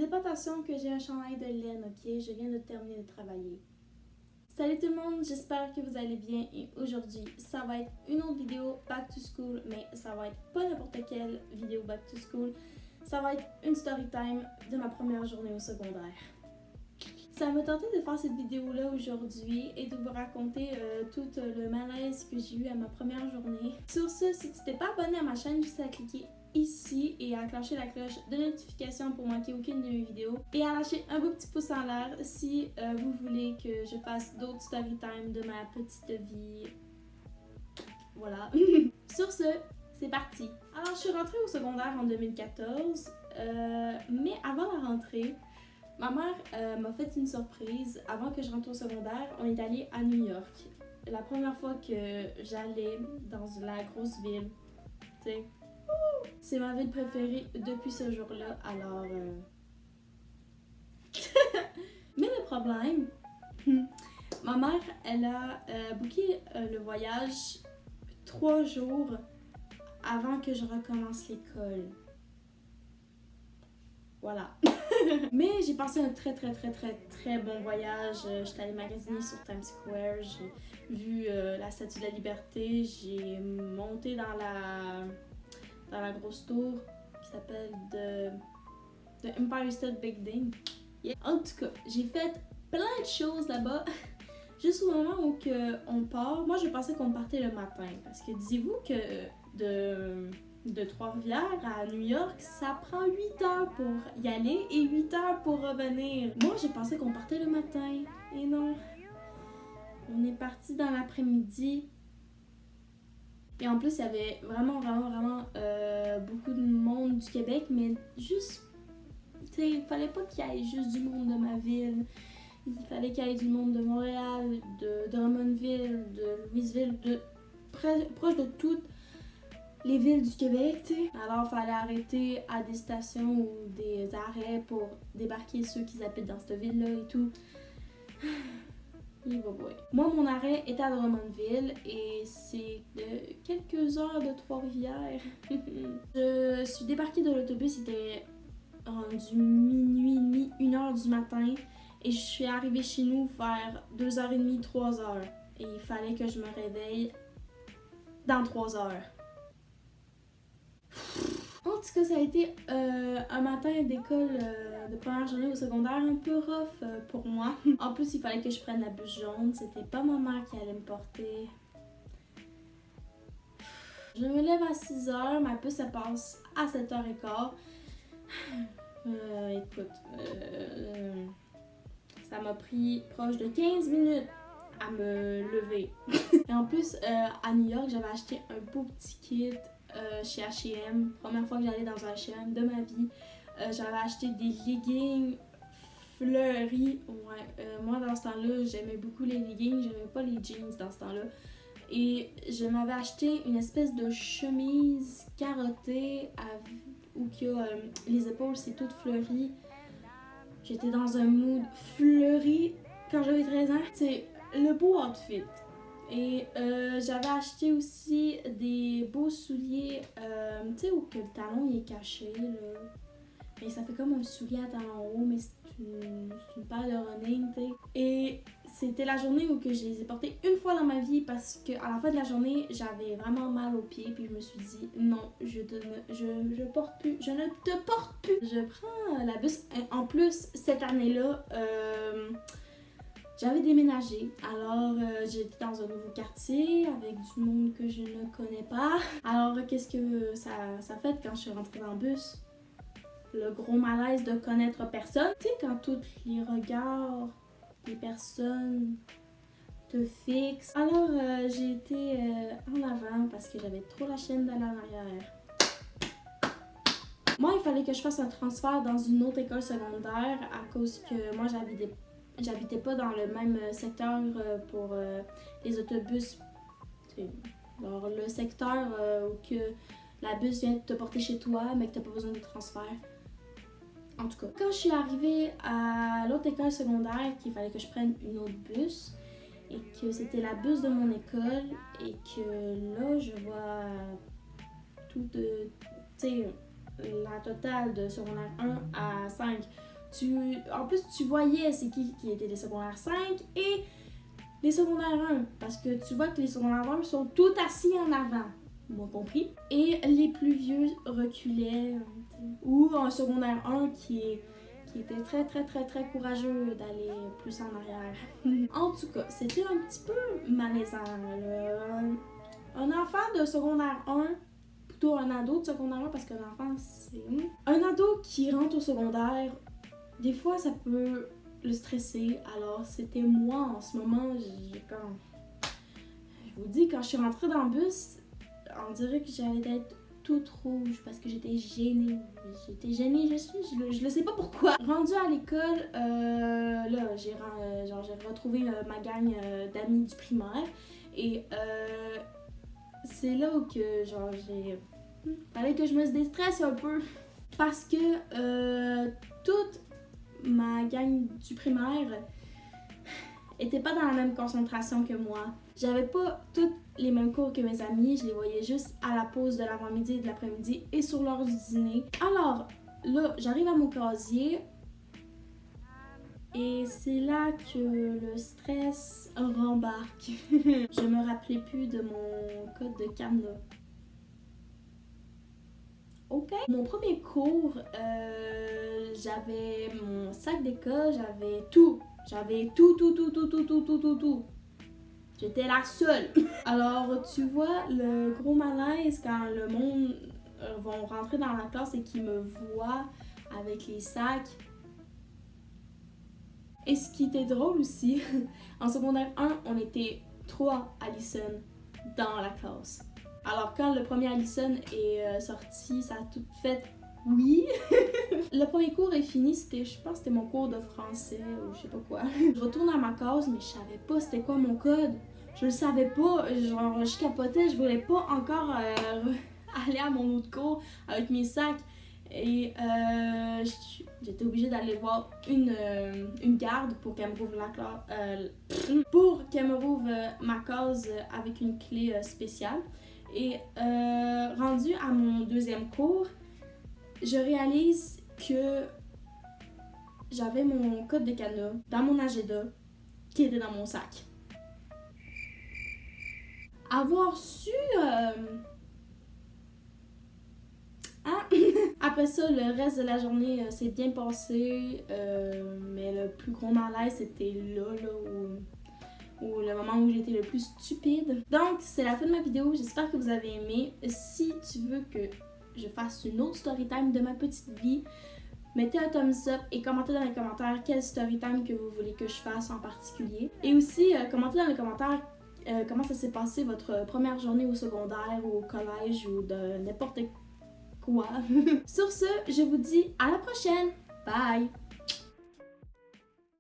Faites pas attention que j'ai un chandail de laine, ok? Je viens de terminer de travailler. Salut tout le monde, j'espère que vous allez bien et aujourd'hui, ça va être une autre vidéo Back to School, mais ça va être pas n'importe quelle vidéo Back to School. Ça va être une story time de ma première journée au secondaire. Ça m'a tenté de faire cette vidéo-là aujourd'hui et de vous raconter tout le malaise que j'ai eu à ma première journée. Sur ce, si tu t'es pas abonné à ma chaîne, juste à cliquer ici et à clencher la cloche de notification pour manquer aucune de mes vidéos et à lâcher un beau petit pouce en l'air si vous voulez que je fasse d'autres story time de ma petite vie. Voilà. Sur ce, c'est parti. Alors, je suis rentrée au secondaire en 2014, mais avant la rentrée, ma mère m'a fait une surprise. Avant que je rentre au secondaire, on est allé à New York. La première fois que j'allais dans la grosse ville, tu sais. C'est ma ville préférée depuis ce jour-là, alors... Mais le problème, ma mère, elle a booké le voyage 3 jours avant que je recommence l'école. Voilà. Mais j'ai passé un très bon voyage. J'étais allée magasiner sur Times Square, j'ai vu la Statue de la Liberté, j'ai monté dans la grosse tour qui s'appelle The Empire State Building. Yeah. En tout cas, j'ai fait plein de choses là-bas. Juste au moment où on part, moi je pensais qu'on partait le matin. Parce que disiez-vous que de Trois-Rivières à New York, ça prend 8 heures pour y aller et 8 heures pour revenir. Moi j'ai pensé qu'on partait le matin. Et non. On est parti dans l'après-midi. Et en plus, il y avait vraiment beaucoup de monde du Québec, mais juste, tu sais, il fallait pas qu'il y ait juste du monde de ma ville. Il fallait qu'il y ait du monde de Montréal, de Drummondville, de Louisville, proche de toutes les villes du Québec, tu sais. Alors, il fallait arrêter à des stations ou des arrêts pour débarquer ceux qui habitent dans cette ville-là et tout. Moi, mon arrêt était à Drummondville et c'est quelques heures de Trois-Rivières. Je suis débarquée de l'autobus, il était rendu minuit et demi, 1h du matin et je suis arrivée chez nous vers 2h30, 3h. Et il fallait que je me réveille dans 3 heures. En tout cas, ça a été un matin d'école de première journée au secondaire un peu rough pour moi. En plus, il fallait que je prenne la bus jaune. C'était pas ma mère qui allait me porter. Je me lève à 6h, ma bus elle passe à 7h15. Écoute, ça m'a pris proche de 15 minutes à me lever. Et en plus, à New York, j'avais acheté un beau petit kit chez H&M. Première fois que j'allais dans un H&M de ma vie. J'avais acheté des leggings fleuris. Ouais, moi, dans ce temps-là, j'aimais beaucoup les leggings. J'aimais pas les jeans dans ce temps-là. Et je m'avais acheté une espèce de chemise carottée où les épaules, c'est tout fleuri. J'étais dans un mood fleuri quand j'avais 13 ans. C'est le beau outfit. Et j'avais acheté aussi des beaux souliers, tu sais, où que le talon il est caché, là. Et ça fait comme un soulier à talons haut, mais c'est une paire de running, tu sais. Et c'était la journée où que je les ai portés une fois dans ma vie parce qu'à la fin de la journée, j'avais vraiment mal aux pieds. Puis je me suis dit, non, je ne te porte plus. Je prends la bus. En plus, cette année-là, j'avais déménagé, alors j'étais dans un nouveau quartier avec du monde que je ne connais pas. Alors qu'est-ce que ça fait quand je suis rentrée dans le bus? Le gros malaise de connaître personne. Tu sais, quand tous les regards des personnes te fixent. Alors j'ai été en avant parce que j'avais trop la chienne d'aller en arrière. Moi, il fallait que je fasse un transfert dans une autre école secondaire à cause que moi j'habitais pas dans le même secteur pour les autobus. Alors, le secteur où que la bus vient te porter chez toi, mais que t'as pas besoin de transfert. En tout cas, quand je suis arrivée à l'autre école secondaire, qu'il fallait que je prenne une autre bus, et que c'était la bus de mon école, et que là, je vois tout de... Tu sais, la totale de secondaire 1 à 5 En plus, tu voyais c'est qui étaient les secondaires 5 et les secondaires 1. Parce que tu vois que les secondaires 1 sont tout assis en avant. Moi compris. Et les plus vieux reculaient. Ou un secondaire 1 qui était très très très très courageux d'aller plus en arrière. En tout cas, c'était un petit peu malaisant. Là. Un enfant de secondaire 1, plutôt un ado de secondaire 1 parce qu'un enfant c'est... Un ado qui rentre au secondaire, des fois ça peut le stresser. Alors c'était moi en ce moment, je vous dis, quand je suis rentrée dans le bus, on dirait que j'allais être toute rouge parce que j'étais gênée. Je le sais pas pourquoi. Rendue à l'école, là, j'ai retrouvé ma gang d'amis du primaire et c'est là où que, genre, fallait que je me déstresse un peu parce que toute ma gang du primaire était pas dans la même concentration que moi. J'avais pas toutes les mêmes cours que mes amis, je les voyais juste à la pause de l'avant-midi et de l'après-midi et sur l'heure du dîner. Alors, là, j'arrive à mon casier et c'est là que le stress rembarque. Je me rappelais plus de mon code de cadenas. Ok. Mon premier cours, j'avais mon sac d'école, j'avais tout. J'avais tout. J'étais la seule. Alors, tu vois, le gros malaise quand le monde vont rentrer dans la classe et qu'ils me voient avec les sacs. Et ce qui était drôle aussi, en secondaire 1, on était 3 Allison dans la classe. Alors, quand le premier Allison est sorti, ça a tout fait oui. Le premier cours est fini, je pense que c'était mon cours de français ou je sais pas quoi. Je retourne à ma case, mais je savais pas c'était quoi mon code. Je le savais pas, genre je capotais, je voulais pas encore aller à mon autre cours avec mes sacs. Et j'étais obligée d'aller voir une garde pour qu'elle me rouvre ma case avec une clé spéciale. Et rendue à mon deuxième cours, je réalise que j'avais mon code de cadenas dans mon agenda qui était dans mon sac. Avoir su... Après ça, le reste de la journée s'est bien passé, mais le plus gros malaise, c'était là où le moment où j'étais le plus stupide. Donc, c'est la fin de ma vidéo. J'espère que vous avez aimé. Si tu veux que je fasse une autre story time de ma petite vie, mettez un thumbs up et commentez dans les commentaires quel story time que vous voulez que je fasse en particulier. Et aussi, commentez dans les commentaires comment ça s'est passé votre première journée au secondaire ou au collège ou de n'importe quoi. Sur ce, je vous dis à la prochaine. Bye!